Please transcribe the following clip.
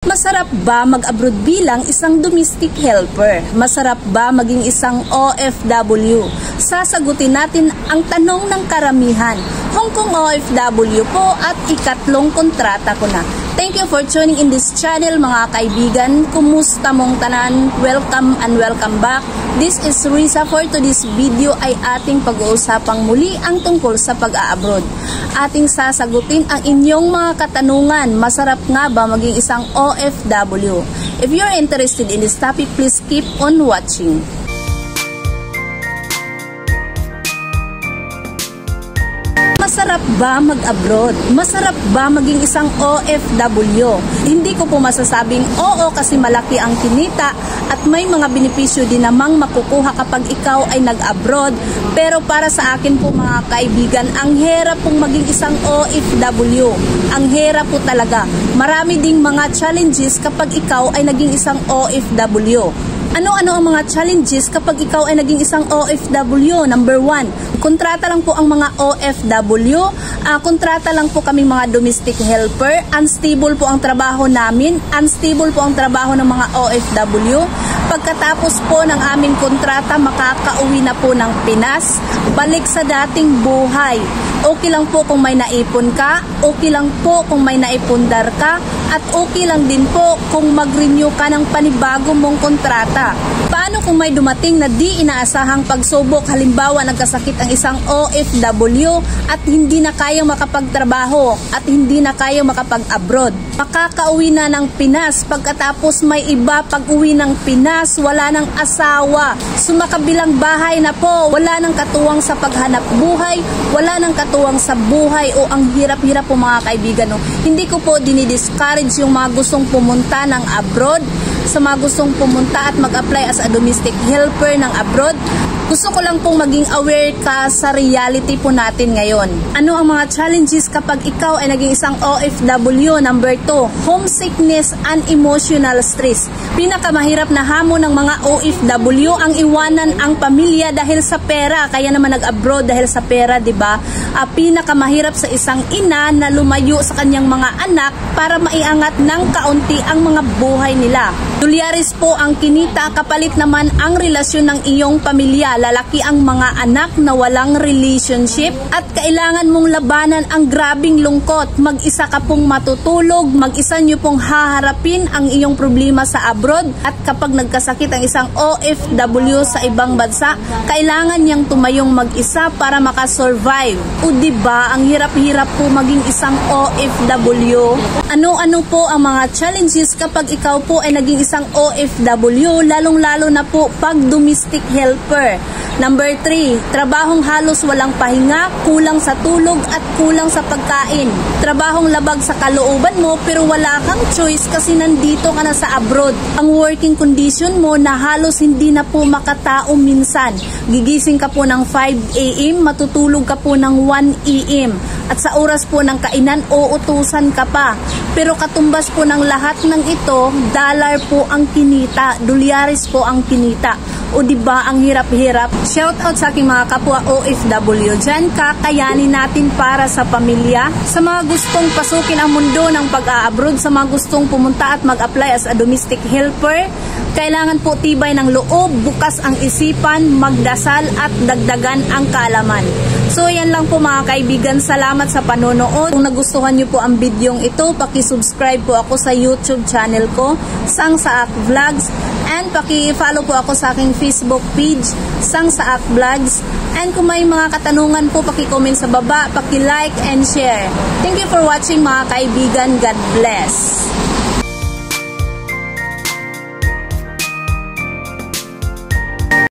Masarap ba mag-abroad bilang isang domestic helper? Masarap ba maging isang OFW? Sasagutin natin ang tanong ng karamihan. Hong Kong OFW po at ikatlong kontrata ko na. Thank you for tuning in this channel mga kaibigan. Kumusta mong tanan? Welcome and welcome back. This is Risa. For today's video ay ating pag-uusapang muli ang tungkol sa pag-a-abroad. Ating sasagutin ang inyong mga katanungan. Masarap nga ba maging isang OFW? If you're interested in this topic, please keep on watching. Masarap ba mag-abroad? Masarap ba maging isang OFW? Hindi ko po masasabing oo kasi malaki ang kinita at may mga benepisyo din namang makukuha kapag ikaw ay nag-abroad. Pero para sa akin po mga kaibigan, ang hirap pong maging isang OFW. Ang hirap po talaga. Marami ding mga challenges kapag ikaw ay naging isang OFW. Ano-ano ang mga challenges kapag ikaw ay naging isang OFW? Number 1, kontrata lang po ang mga OFW. Kontrata lang po kaming mga domestic helper. Unstable po ang trabaho namin. Unstable po ang trabaho ng mga OFW. Pagkatapos po ng aming kontrata, makakauwi na po ng Pinas. Balik sa dating buhay. Okay lang po kung may naipon ka. Okay lang po kung may naipundar ka. At okay lang din po kung mag-renew ka ng panibago mong kontrata. Paano kung may dumating na di inaasahang pagsubok? Halimbawa, nagkasakit ang isang OFW at hindi na kayang makapagtrabaho at hindi na kayang makapag-abroad. Makakauwi na ng Pinas. Pagkatapos may iba pag-uwi ng Pinas, wala ng asawa. Sumakabilang bahay na po. Wala ng katuwang sa paghanap buhay. Wala ng katuwang sa buhay. O ang hirap-hirap po mga kaibigan. No? Hindi ko po dinidiscourage yung mga gustong pumunta ng abroad, sa mga gustong pumunta at mag-apply as a domestic helper ng abroad. Gusto ko lang pong maging aware ka sa reality po natin ngayon. Ano ang mga challenges kapag ikaw ay naging isang OFW? Number 2, homesickness and emotional stress. Pinakamahirap na hamon ng mga OFW ang iwanan ang pamilya dahil sa pera. Kaya naman nag-abroad dahil sa pera, di ba? Pinakamahirap sa isang ina na lumayo sa kanyang mga anak para maiangat ng kaunti ang mga buhay nila. Dolyares po ang kinita, kapalit naman ang relasyon ng iyong pamilya. Lalaki ang mga anak na walang relationship at kailangan mong labanan ang grabing lungkot. Mag-isa ka pong matutulog, mag-isa nyo pong haharapin ang iyong problema sa abroad at kapag nagkasakit ang isang OFW sa ibang bansa, kailangan niyang tumayong mag-isa para makasurvive. O diba, ang hirap-hirap po maging isang OFW. Ano-ano po ang mga challenges kapag ikaw po ay naging isang OFW, lalong-lalo na po pag domestic helper. Number 3, trabahong halos walang pahinga, kulang sa tulog at kulang sa pagkain. Trabahong labag sa kalooban mo pero wala kang choice kasi nandito ka na sa abroad. Ang working condition mo na halos hindi na po makatao minsan. Gigising ka po ng 5 AM, matutulog ka po ng 1 AM. At sa oras po ng kainan, uutusan ka pa. Pero katumbas po ng lahat ng ito, dollar po ang kinita, dolyares po ang kinita. O diba ang hirap-hirap? Shout out sa aking mga kapwa OFW dyan, kakayanin natin para sa pamilya. Sa mga gustong pasukin ang mundo ng pag-a-abroad, sa mga gustong pumunta at mag-apply as a domestic helper, kailangan po tibay ng loob, bukas ang isipan, magdasal at dagdagan ang kaalaman. So yan lang po mga kaibigan, salamat sa panonood. Kung nagustuhan nyo po ang videong ito, paki-subscribe po ako sa YouTube channel ko, Sang Saak Vlogs, and paki-follow po ako sa aking Facebook page, Sang Saak Vlogs. And kung may mga katanungan po, paki-comment sa baba, paki-like and share. Thank you for watching mga kaibigan. God bless.